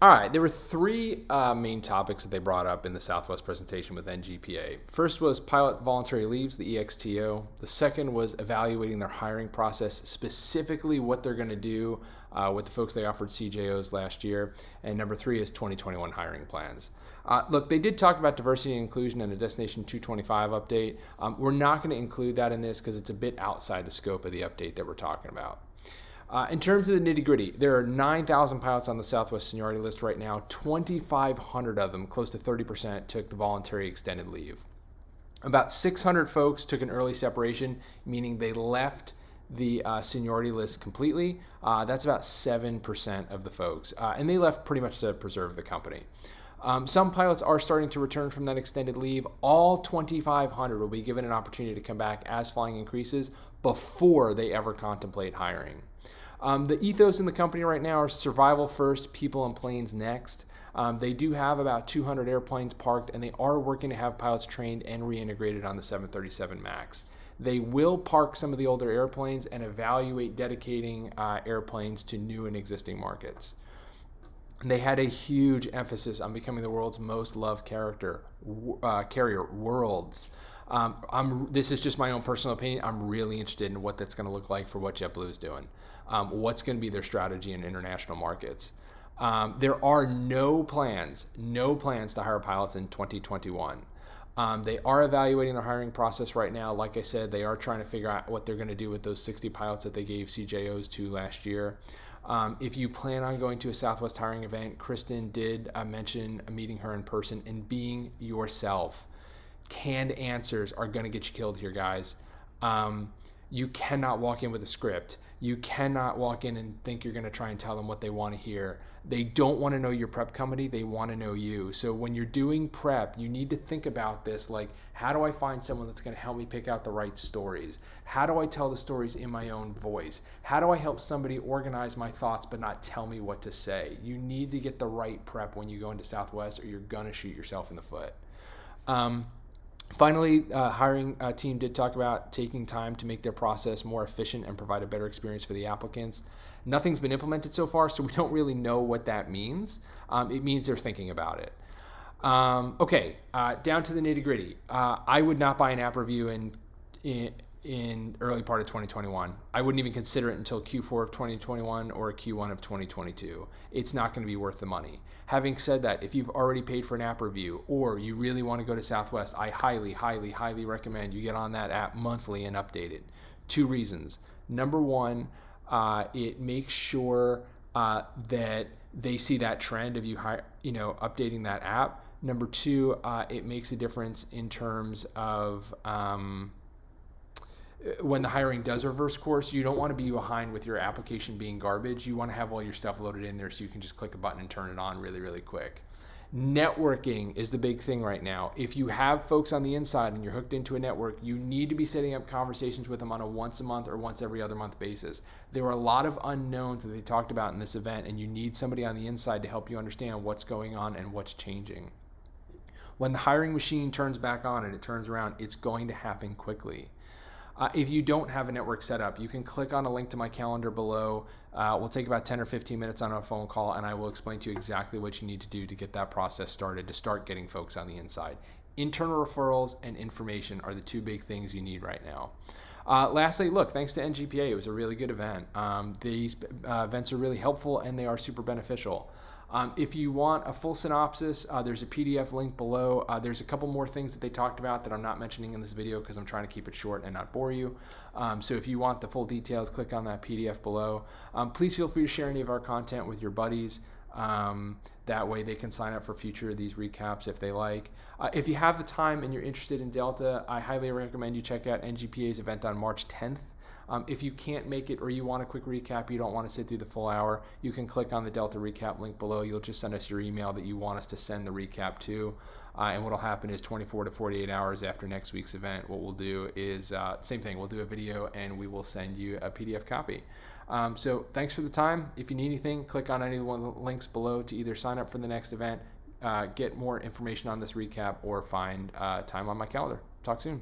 All right, there were three main topics that they brought up in the Southwest presentation with NGPA. First was pilot voluntary leaves, the EXTO. The second was evaluating their hiring process, specifically what they're going to do with the folks they offered CJOs last year. And number three is 2021 hiring plans. Look, they did talk about diversity and inclusion in a Destination 225 update. We're not going to include that in this because it's a bit outside the scope of the update that we're talking about. In terms of the nitty gritty, there are 9,000 pilots on the Southwest seniority list right now. 2,500 of them, close to 30%, took the voluntary extended leave. About 600 folks took an early separation, meaning they left the seniority list completely. That's about 7% of the folks. And they left pretty much to preserve the company. Some pilots are starting to return from that extended leave. All 2,500 will be given an opportunity to come back as flying increases before they ever contemplate hiring. The ethos in the company right now are survival first, people and planes next. They do have about 200 airplanes parked, and they are working to have pilots trained and reintegrated on the 737 MAX. They will park some of the older airplanes and evaluate dedicating airplanes to new and existing markets. They had a huge emphasis on becoming the world's most loved carrier, worlds. This is just my own personal opinion. I'm really interested in what that's going to look like for what JetBlue is doing. What's going to be their strategy in international markets. There are no plans to hire pilots in 2021. They are evaluating their hiring process right now. Like I said, they are trying to figure out what they're going to do with those 60 pilots that they gave CJOs to last year. If you plan on going to a Southwest hiring event, Kristen did mention meeting her in person and being yourself. Canned answers are going to get you killed here, guys. You cannot walk in with a script. You cannot walk in and think you're going to try and tell them what they want to hear. They don't want to know your prep company. They want to know you. So when you're doing prep, you need to think about this like, how do I find someone that's going to help me pick out the right stories? How do I tell the stories in my own voice? How do I help somebody organize my thoughts but not tell me what to say? You need to get the right prep when you go into Southwest, or you're going to shoot yourself in the foot. Finally, hiring team did talk about taking time to make their process more efficient and provide a better experience for the applicants. Nothing's been implemented so far, so we don't really know what that means. It means they're thinking about it. Okay, down to the nitty gritty. I would not buy an app review in early part of 2021. I wouldn't even consider it until Q4 of 2021 or Q1 of 2022. It's not going to be worth the money. Having said that, if you've already paid for an app review or you really want to go to Southwest, I highly, highly, highly recommend you get on that app monthly and update it. 2 reasons. Number one, it makes sure that they see that trend of you updating that app. Number 2, it makes a difference in terms of when the hiring does reverse course. You don't want to be behind with your application being garbage. You want to have all your stuff loaded in there so you can just click a button and turn it on really, really quick. Networking is the big thing right now. If you have folks on the inside and you're hooked into a network, you need to be setting up conversations with them on a once a month or once every other month basis. There were a lot of unknowns that they talked about in this event, and you need somebody on the inside to help you understand what's going on and what's changing. When the hiring machine turns back on and it turns around, it's going to happen quickly. If you don't have a network set up, you can click on a link to my calendar below. We'll take about 10 or 15 minutes on a phone call, and I will explain to you exactly what you need to do to get that process started, to start getting folks on the inside. Internal referrals and information are the 2 big things you need right now. Lastly, look, thanks to NGPA, it was a really good event. These events are really helpful, and they are super beneficial. If you want a full synopsis, there's a PDF link below. There's a couple more things that they talked about that I'm not mentioning in this video because I'm trying to keep it short and not bore you. So if you want the full details, click on that PDF below. Please feel free to share any of our content with your buddies. That way they can sign up for future of these recaps if they like. If you have the time and you're interested in Delta, I highly recommend you check out NGPA's event on March 10th. If you can't make it or you want a quick recap, you don't want to sit through the full hour, you can click on the Delta recap link below. You'll just send us your email that you want us to send the recap to. And what will happen is 24 to 48 hours after next week's event, what we'll do is same thing. We'll do a video and we will send you a PDF copy. So thanks for the time. If you need anything, click on any one of the links below to either sign up for the next event, get more information on this recap, or find time on my calendar. Talk soon.